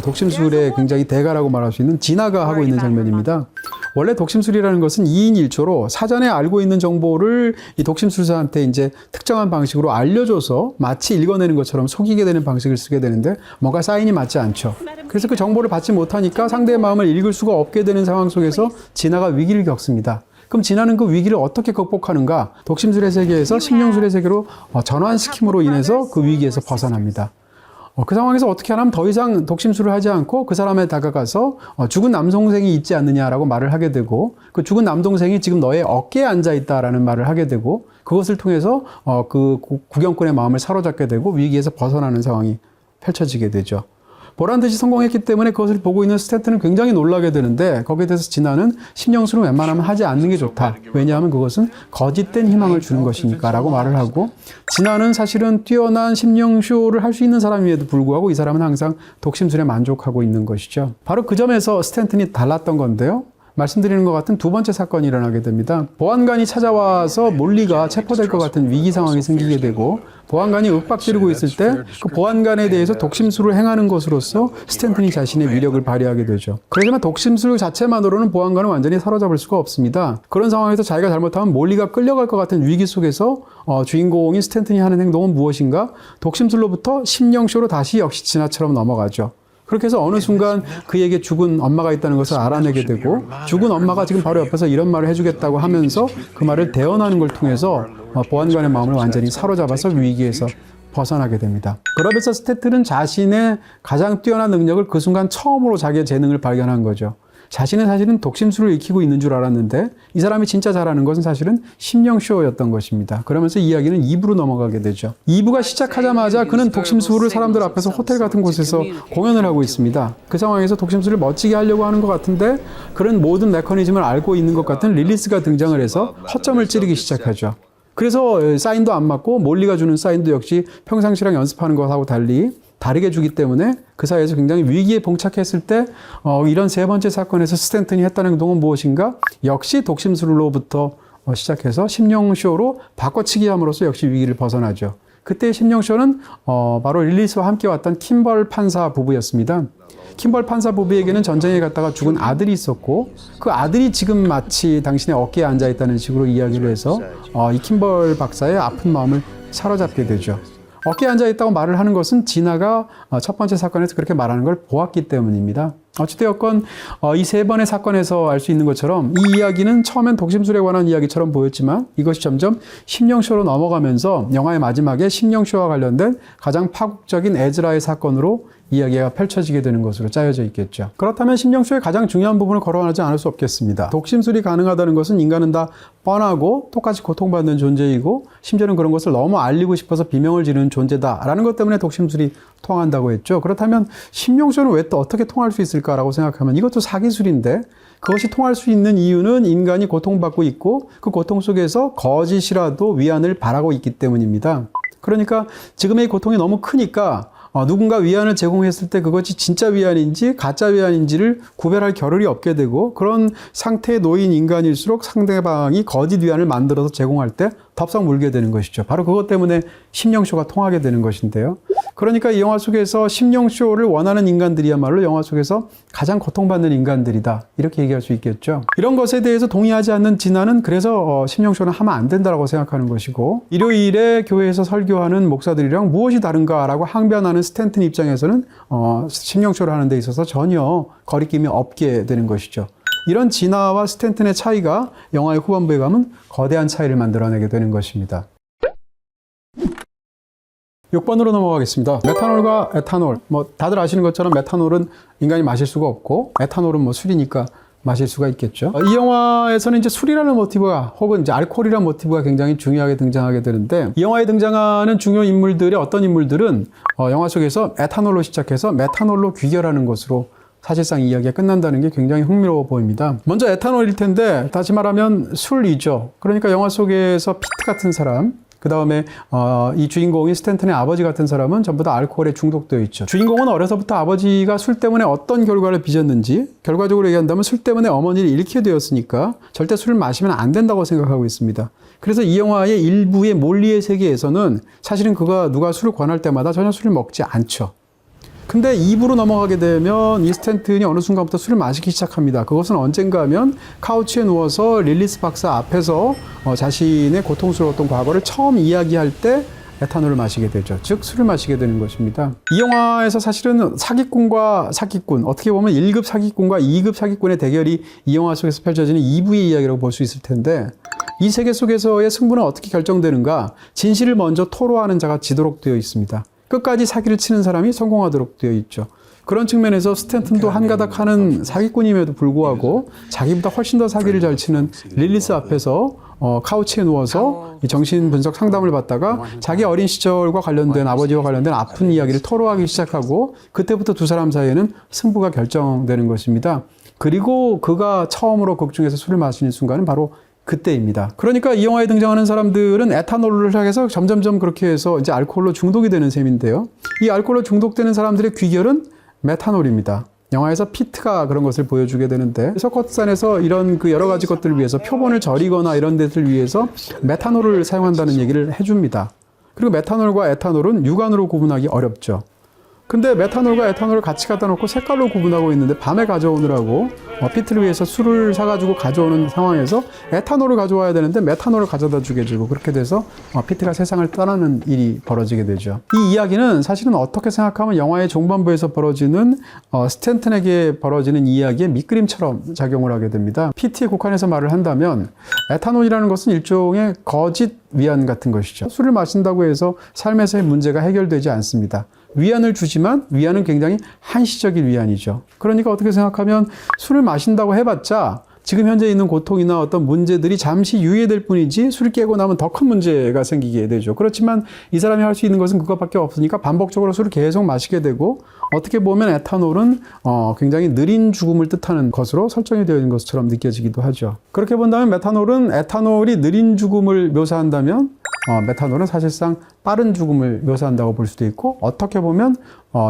독심술의 굉장히 대가라고 말할 수 있는 진아가 하고 있는 장면입니다. 원래 독심술이라는 것은 2인 1조로 사전에 알고 있는 정보를 이 독심술사한테 이제 특정한 방식으로 알려줘서 마치 읽어내는 것처럼 속이게 되는 방식을 쓰게 되는데 뭔가 사인이 맞지 않죠. 그래서 그 정보를 받지 못하니까 상대의 마음을 읽을 수가 없게 되는 상황 속에서 진아가 위기를 겪습니다. 그럼 진아는 그 위기를 어떻게 극복하는가? 독심술의 세계에서 심령술의 세계로 전환시킴으로 인해서 그 위기에서 벗어납니다. 그 상황에서 어떻게 하면 더 이상 독심술을 하지 않고 그 사람에 다가가서 죽은 남동생이 있지 않느냐라고 말을 하게 되고 그 죽은 남동생이 지금 너의 어깨에 앉아 있다라는 말을 하게 되고 그것을 통해서 그 구경꾼의 마음을 사로잡게 되고 위기에서 벗어나는 상황이 펼쳐지게 되죠. 보란듯이 성공했기 때문에 그것을 보고 있는 스탠튼은 굉장히 놀라게 되는데 거기에 대해서 진아는 심령술은 웬만하면 하지 않는 게 좋다. 왜냐하면 그것은 거짓된 희망을 주는 것이니까 라고 말을 하고 진아는 사실은 뛰어난 심령쇼를 할 수 있는 사람임에도 불구하고 이 사람은 항상 독심술에 만족하고 있는 것이죠. 바로 그 점에서 스탠튼이 달랐던 건데요. 말씀드리는 것 같은 두 번째 사건이 일어나게 됩니다. 보안관이 찾아와서 몰리가 체포될 것 같은 위기 상황이 생기게 되고 보안관이 윽박지르고 있을 때 그 보안관에 대해서 독심술을 행하는 것으로서 스탠튼이 자신의 위력을 발휘하게 되죠. 그렇지만 독심술 자체만으로는 보안관을 완전히 사로잡을 수가 없습니다. 그런 상황에서 자기가 잘못하면 몰리가 끌려갈 것 같은 위기 속에서 주인공인 스탠튼이 하는 행동은 무엇인가? 독심술로부터 심령쇼로 다시 역시 진아처럼 넘어가죠. 그렇게 해서 어느 순간 그에게 죽은 엄마가 있다는 것을 알아내게 되고 죽은 엄마가 지금 바로 옆에서 이런 말을 해주겠다고 하면서 그 말을 대언하는 걸 통해서 보안관의 마음을 완전히 사로잡아서 위기에서 벗어나게 됩니다. 그러면서 스탠튼은 자신의 가장 뛰어난 능력을 그 순간 처음으로 자기의 재능을 발견한 거죠. 자신은 사실은 독심술을 익히고 있는 줄 알았는데 이 사람이 진짜 잘하는 것은 사실은 심령쇼였던 것입니다. 그러면서 이야기는 2부로 넘어가게 되죠. 2부가 시작하자마자 그는 독심술을 사람들 앞에서 호텔 같은 곳에서 공연을 하고 있습니다. 그 상황에서 독심술을 멋지게 하려고 하는 것 같은데 그런 모든 메커니즘을 알고 있는 것 같은 릴리스가 등장을 해서 허점을 찌르기 시작하죠. 그래서 사인도 안 맞고 몰리가 주는 사인도 역시 평상시랑 연습하는 것하고 달리 다르게 주기 때문에 그 사이에서 굉장히 위기에 봉착했을 때 이런 세 번째 사건에서 스탠튼이 했다는 행동은 무엇인가? 역시 독심술로부터 시작해서 심령쇼로 바꿔치기 함으로써 역시 위기를 벗어나죠. 그때 심령쇼는 바로 릴리스와 함께 왔던 킴벌 판사 부부였습니다. 킴벌 판사 부부에게는 전쟁에 갔다가 죽은 아들이 있었고 그 아들이 지금 마치 당신의 어깨에 앉아있다는 식으로 이야기를 해서 이 킴벌 박사의 아픈 마음을 사로잡게 되죠. 어깨에 앉아있다고 말을 하는 것은 진아가 첫 번째 사건에서 그렇게 말하는 걸 보았기 때문입니다. 어찌되었건 이 세 번의 사건에서 알 수 있는 것처럼 이 이야기는 처음엔 독심술에 관한 이야기처럼 보였지만 이것이 점점 심령쇼로 넘어가면서 영화의 마지막에 심령쇼와 관련된 가장 파국적인 에즈라의 사건으로 이야기가 펼쳐지게 되는 것으로 짜여져 있겠죠. 그렇다면 심령쇼의 가장 중요한 부분을 거론하지 않을 수 없겠습니다. 독심술이 가능하다는 것은 인간은 다 뻔하고 똑같이 고통받는 존재이고 심지어는 그런 것을 너무 알리고 싶어서 비명을 지르는 존재다라는 것 때문에 독심술이 통한다고 했죠. 그렇다면 심령쇼는 왜 또 어떻게 통할 수 있을까라고 생각하면 이것도 사기술인데 그것이 통할 수 있는 이유는 인간이 고통받고 있고 그 고통 속에서 거짓이라도 위안을 바라고 있기 때문입니다. 그러니까 지금의 고통이 너무 크니까 누군가 위안을 제공했을 때 그것이 진짜 위안인지 가짜 위안인지를 구별할 겨를이 없게 되고 그런 상태에 놓인 인간일수록 상대방이 거짓 위안을 만들어서 제공할 때 덥석 물게 되는 것이죠. 바로 그것 때문에 심령쇼가 통하게 되는 것인데요. 그러니까 이 영화 속에서 심령쇼를 원하는 인간들이야말로 영화 속에서 가장 고통받는 인간들이다. 이렇게 얘기할 수 있겠죠. 이런 것에 대해서 동의하지 않는 진아는 그래서 심령쇼는 하면 안 된다고 생각하는 것이고 일요일에 교회에서 설교하는 목사들이랑 무엇이 다른가라고 항변하는 스탠튼 입장에서는 심령쇼를 하는 데 있어서 전혀 거리낌이 없게 되는 것이죠. 이런 진아와 스탠튼의 차이가 영화의 후반부에 가면 거대한 차이를 만들어내게 되는 것입니다. 6번으로 넘어가겠습니다. 메탄올과 에탄올. 다들 아시는 것처럼 메탄올은 인간이 마실 수가 없고 에탄올은 술이니까 마실 수가 있겠죠. 이 영화에서는 이제 술이라는 모티브가 혹은 이제 알코올이라는 모티브가 굉장히 중요하게 등장하게 되는데 이 영화에 등장하는 중요 인물들의 어떤 인물들은 영화 속에서 에탄올로 시작해서 메탄올로 귀결하는 것으로 사실상 이야기가 끝난다는 게 굉장히 흥미로워 보입니다. 먼저 에탄올일 텐데 다시 말하면 술이죠. 그러니까 영화 속에서 피트 같은 사람, 그 다음에 이 주인공이 스탠튼의 아버지 같은 사람은 전부 다 알코올에 중독되어 있죠. 주인공은 어려서부터 아버지가 술 때문에 어떤 결과를 빚었는지, 결과적으로 얘기한다면 술 때문에 어머니를 잃게 되었으니까 절대 술을 마시면 안 된다고 생각하고 있습니다. 그래서 이 영화의 일부의 몰리의 세계에서는 사실은 그가 누가 술을 권할 때마다 전혀 술을 먹지 않죠. 근데 2부로 넘어가게 되면 이 스탠튼이 어느 순간부터 술을 마시기 시작합니다. 그것은 언젠가 하면 카우치에 누워서 릴리스 박사 앞에서 자신의 고통스러웠던 과거를 처음 이야기할 때 에탄올을 마시게 되죠. 즉 술을 마시게 되는 것입니다. 이 영화에서 사실은 사기꾼과 사기꾼, 어떻게 보면 1급 사기꾼과 2급 사기꾼의 대결이 이 영화 속에서 펼쳐지는 2부의 이야기라고 볼 수 있을 텐데, 이 세계 속에서의 승부는 어떻게 결정되는가? 진실을 먼저 토로하는 자가 지도록 되어 있습니다. 끝까지 사기를 치는 사람이 성공하도록 되어 있죠. 그런 측면에서 스탠튼도 한가닥 하는 사기꾼임에도 불구하고 자기보다 훨씬 더 사기를 잘 치는 릴리스 앞에서 카우치에 누워서 정신분석 상담을 받다가 자기 어린 시절과 관련된, 아버지와 관련된 아픈 이야기를 토로하기 시작하고, 그때부터 두 사람 사이에는 승부가 결정되는 것입니다. 그리고 그가 처음으로 극 중에서 술을 마시는 순간은 바로 그때입니다. 그러니까 이 영화에 등장하는 사람들은 에탄올을 향해서 점점점 그렇게 해서 이제 알코올로 중독이 되는 셈인데요. 이 알코올로 중독되는 사람들의 귀결은 메탄올입니다. 영화에서 피트가 그런 것을 보여주게 되는데, 서커트산에서 이런 그 여러 가지 것들을 위해서 표본을 절이거나 이런 데들 위해서 메탄올을 사용한다는 얘기를 해줍니다. 그리고 메탄올과 에탄올은 육안으로 구분하기 어렵죠. 근데 메탄올과 에탄올을 같이 갖다 놓고 색깔로 구분하고 있는데, 밤에 가져오느라고 피트를 위해서 술을 사가지고 가져오는 상황에서 에탄올을 가져와야 되는데 메탄올을 가져다 주게 되고, 그렇게 돼서 피트가 세상을 떠나는 일이 벌어지게 되죠. 이 이야기는 사실은 어떻게 생각하면 영화의 종반부에서 벌어지는 스탠튼에게 벌어지는 이야기의 밑그림처럼 작용을 하게 됩니다. 피트에 국한해서 말을 한다면 에탄올이라는 것은 일종의 거짓 위안 같은 것이죠. 술을 마신다고 해서 삶에서의 문제가 해결되지 않습니다. 위안을 주지만 위안은 굉장히 한시적인 위안이죠. 그러니까 어떻게 생각하면 술을 마신다고 해봤자 지금 현재 있는 고통이나 어떤 문제들이 잠시 유예될 뿐이지, 술을 깨고 나면 더 큰 문제가 생기게 되죠. 그렇지만 이 사람이 할 수 있는 것은 그것밖에 없으니까 반복적으로 술을 계속 마시게 되고, 어떻게 보면 에탄올은 굉장히 느린 죽음을 뜻하는 것으로 설정이 되어 있는 것처럼 느껴지기도 하죠. 그렇게 본다면 메탄올은, 에탄올이 느린 죽음을 묘사한다면 메탄올은 사실상 빠른 죽음을 묘사한다고 볼 수도 있고, 어떻게 보면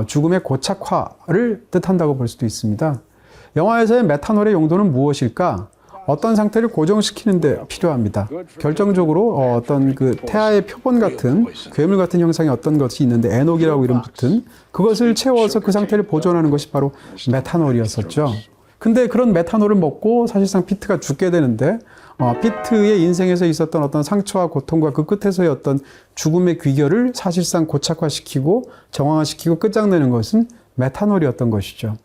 죽음의 고착화를 뜻한다고 볼 수도 있습니다. 영화에서의 메탄올의 용도는 무엇일까? 어떤 상태를 고정시키는 데 필요합니다. 결정적으로 어떤 그 태아의 표본 같은, 괴물 같은 형상의 어떤 것이 있는데, 에녹이라고 이름 붙은 그것을 채워서 그 상태를 보존하는 것이 바로 메탄올이었었죠. 근데 그런 메탄올을 먹고 사실상 피트가 죽게 되는데, 피트의 인생에서 있었던 어떤 상처와 고통과 그 끝에서의 어떤 죽음의 귀결을 사실상 고착화시키고 정황화시키고 끝장내는 것은 메탄올이었던 것이죠.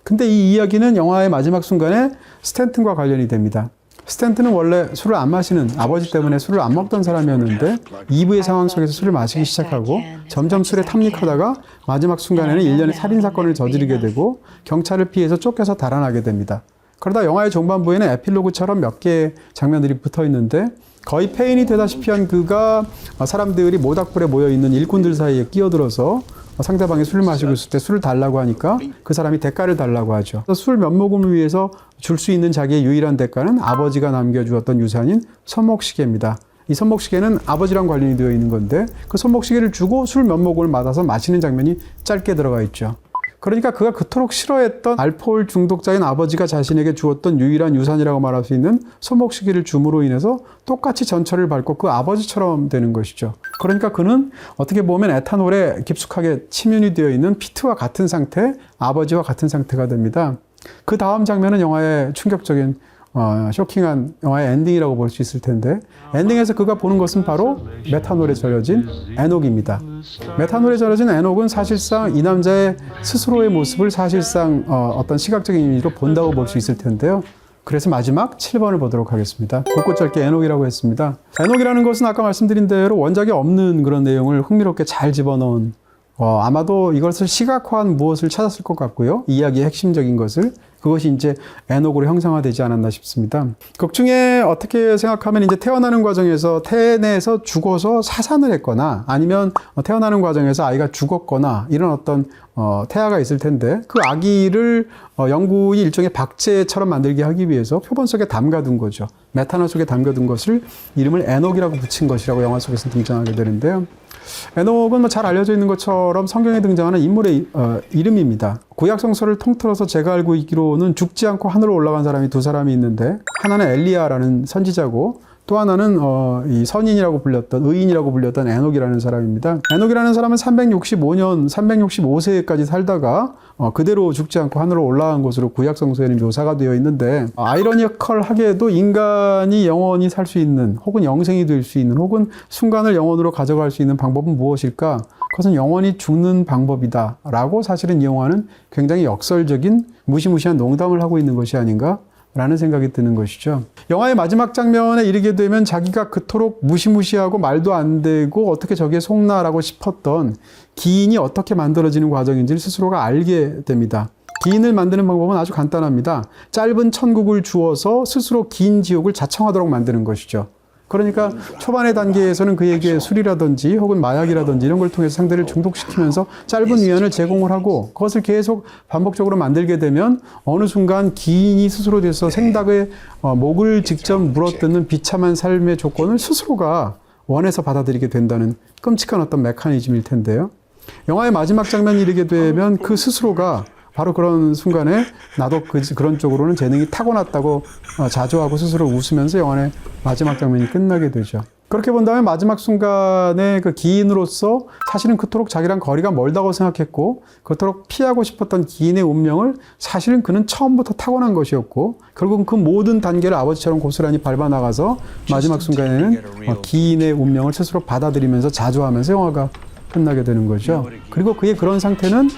근데 이 이야기는 영화의 마지막 순간에 스탠튼과 관련이 됩니다. 스탠튼은 원래 술을 안 마시는, 아버지 때문에 술을 안 먹던 사람이었는데 2부의 상황 속에서 술을 마시기 시작하고 점점 술에 탐닉하다가 마지막 순간에는 일련의 살인사건을 저지르게 되고 경찰을 피해서 쫓겨서 달아나게 됩니다. 그러다 영화의 종반부에는 에필로그처럼 몇 개의 장면들이 붙어 있는데, 거의 폐인이 되다시피 한 그가 사람들이 모닥불에 모여있는 일꾼들 사이에 끼어들어서 상대방이 술을 마시고 있을 때 술을 달라고 하니까 그 사람이 대가를 달라고 하죠. 술 몇 모금을 위해서 줄 수 있는 자기의 유일한 대가는 아버지가 남겨주었던 유산인 손목시계입니다. 이 손목시계는 아버지랑 관련이 되어 있는 건데, 그 손목시계를 주고 술 몇 모금을 받아서 마시는 장면이 짧게 들어가 있죠. 그러니까 그가 그토록 싫어했던 알코올 중독자인 아버지가 자신에게 주었던 유일한 유산이라고 말할 수 있는 손목시계를 줌으로 인해서 똑같이 전철을 밟고 그 아버지처럼 되는 것이죠. 그러니까 그는 어떻게 보면 에탄올에 깊숙하게 침윤이 되어 있는 피트와 같은 상태, 아버지와 같은 상태가 됩니다. 그 다음 장면은 영화의 충격적인 쇼킹한 영화의 엔딩이라고 볼 수 있을 텐데, 엔딩에서 그가 보는 것은 바로 메탄올에 절여진 에녹입니다. 메탄올에 절여진 에녹은 사실상 이 남자의 스스로의 모습을 사실상 어떤 시각적인 이미지로 본다고 볼 수 있을 텐데요. 그래서 마지막 7번을 보도록 하겠습니다. 굵고 짧게 에녹이라고 했습니다. 에녹이라는 것은 아까 말씀드린 대로 원작에 없는 그런 내용을 흥미롭게 잘 집어넣은 아마도 이것을 시각화한 무엇을 찾았을 것 같고요. 이야기의 핵심적인 것을. 그것이 이제 에녹으로 형상화되지 않았나 싶습니다. 극 중에 어떻게 생각하면 이제 태어나는 과정에서 태내에서 죽어서 사산을 했거나 아니면 태어나는 과정에서 아이가 죽었거나 이런 어떤 태아가 있을 텐데 그 아기를 영구히 일종의 박제처럼 만들게 하기 위해서 표본 속에 담가둔 거죠. 메탄화 속에 담가둔 것을 이름을 에녹이라고 붙인 것이라고 영화 속에서 등장하게 되는데요. 에녹은 뭐 잘 알려져 있는 것처럼 성경에 등장하는 인물의 이름입니다. 구약 성서를 통틀어서 제가 알고 있기로는 죽지 않고 하늘로 올라간 사람이 두 사람이 있는데 하나는 엘리야라는 선지자고 또 하나는 이 선인이라고 불렸던 의인이라고 불렸던 에녹이라는 사람입니다. 에녹이라는 사람은 365세까지 살다가 그대로 죽지 않고 하늘로 올라간 것으로 구약 성서에는 묘사가 되어 있는데 아이러니컬하게도 인간이 영원히 살 수 있는 혹은 영생이 될 수 있는 혹은 순간을 영원으로 가져갈 수 있는 방법은 무엇일까? 그것은 영원히 죽는 방법이다 라고 사실은 이 영화는 굉장히 역설적인 무시무시한 농담을 하고 있는 것이 아닌가 라는 생각이 드는 것이죠. 영화의 마지막 장면에 이르게 되면 자기가 그토록 무시무시하고 말도 안 되고 어떻게 저기에 속나라고 싶었던 기인이 어떻게 만들어지는 과정인지를 스스로가 알게 됩니다. 기인을 만드는 방법은 아주 간단합니다. 짧은 천국을 주어서 스스로 긴 지옥을 자청하도록 만드는 것이죠. 그러니까 초반의 단계에서는 그에게 술이라든지 혹은 마약이라든지 이런 걸 통해서 상대를 중독시키면서 짧은 위안을 제공을 하고 그것을 계속 반복적으로 만들게 되면 어느 순간 기인이 스스로 돼서 생닭의 목을 직접 물어뜯는 비참한 삶의 조건을 스스로가 원해서 받아들이게 된다는 끔찍한 어떤 메커니즘일 텐데요. 영화의 마지막 장면이 이르게 되면 그 스스로가 바로 그런 순간에 나도 그런 쪽으로는 재능이 타고났다고 자조하고 스스로 웃으면서 영화의 마지막 장면이 끝나게 되죠. 그렇게 본다면 마지막 순간에 그 기인으로서 사실은 그토록 자기랑 거리가 멀다고 생각했고 그토록 피하고 싶었던 기인의 운명을 사실은 그는 처음부터 타고난 것이었고 결국은 그 모든 단계를 아버지처럼 고스란히 밟아나가서 마지막 순간에는 기인의 운명을 스스로 받아들이면서 자조하면서 영화가 끝나게 되는 거죠. 그리고 그의 그런 상태는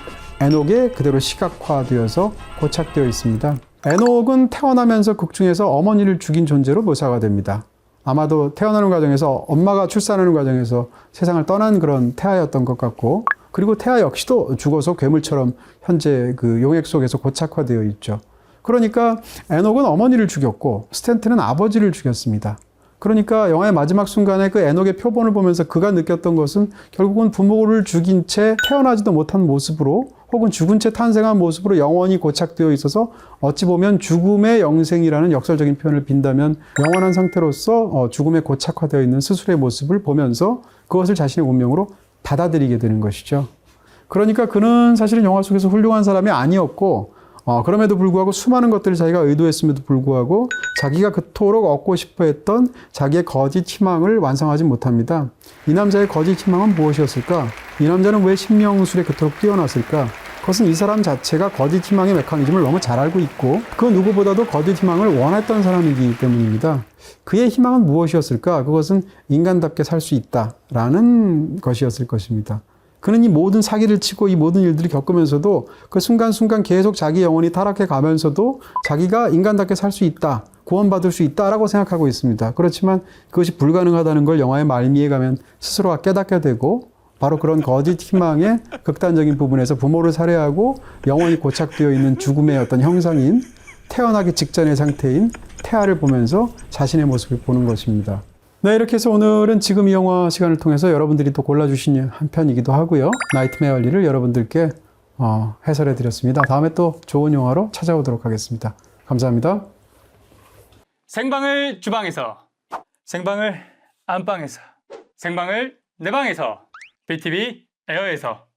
에녹에 그대로 시각화되어서 고착되어 있습니다. 에녹은 태어나면서 극 중에서 어머니를 죽인 존재로 묘사가 됩니다. 아마도 태어나는 과정에서 엄마가 출산하는 과정에서 세상을 떠난 그런 태아였던 것 같고 그리고 태아 역시도 죽어서 괴물처럼 현재 그 용액 속에서 고착화되어 있죠. 그러니까 에녹은 어머니를 죽였고 스탠트는 아버지를 죽였습니다. 그러니까 영화의 마지막 순간에 그 에녹의 표본을 보면서 그가 느꼈던 것은 결국은 부모를 죽인 채 태어나지도 못한 모습으로 혹은 죽은 채 탄생한 모습으로 영원히 고착되어 있어서 어찌 보면 죽음의 영생이라는 역설적인 표현을 빈다면 영원한 상태로서 죽음에 고착화되어 있는 스스로의 모습을 보면서 그것을 자신의 운명으로 받아들이게 되는 것이죠. 그러니까 그는 사실은 영화 속에서 훌륭한 사람이 아니었고 그럼에도 불구하고 수많은 것들을 자기가 의도했음에도 불구하고 자기가 그토록 얻고 싶어 했던 자기의 거짓 희망을 완성하지 못합니다. 이 남자의 거짓 희망은 무엇이었을까? 이 남자는 왜 신명술에 그토록 뛰어났을까? 그것은 이 사람 자체가 거짓 희망의 메커니즘을 너무 잘 알고 있고 그 누구보다도 거짓 희망을 원했던 사람이기 때문입니다. 그의 희망은 무엇이었을까? 그것은 인간답게 살 수 있다라는 것이었을 것입니다. 그는 이 모든 사기를 치고 이 모든 일들을 겪으면서도 그 순간순간 계속 자기 영혼이 타락해 가면서도 자기가 인간답게 살 수 있다, 구원받을 수 있다라고 생각하고 있습니다. 그렇지만 그것이 불가능하다는 걸 영화의 말미에 가면 스스로가 깨닫게 되고 바로 그런 거짓 희망의 극단적인 부분에서 부모를 살해하고 영원히 고착되어 있는 죽음의 어떤 형상인 태어나기 직전의 상태인 태아를 보면서 자신의 모습을 보는 것입니다. 네, 이렇게 해서 오늘은 지금 이 영화 시간을 통해서 여러분들이 또 골라주신 한 편이기도 하고요. 나이트메어 알리를 여러분들께 해설해 드렸습니다. 다음에 또 좋은 영화로 찾아오도록 하겠습니다. 감사합니다. 생방을 주방에서, 생방을 안방에서, 생방을 내 방에서, BTV 에어에서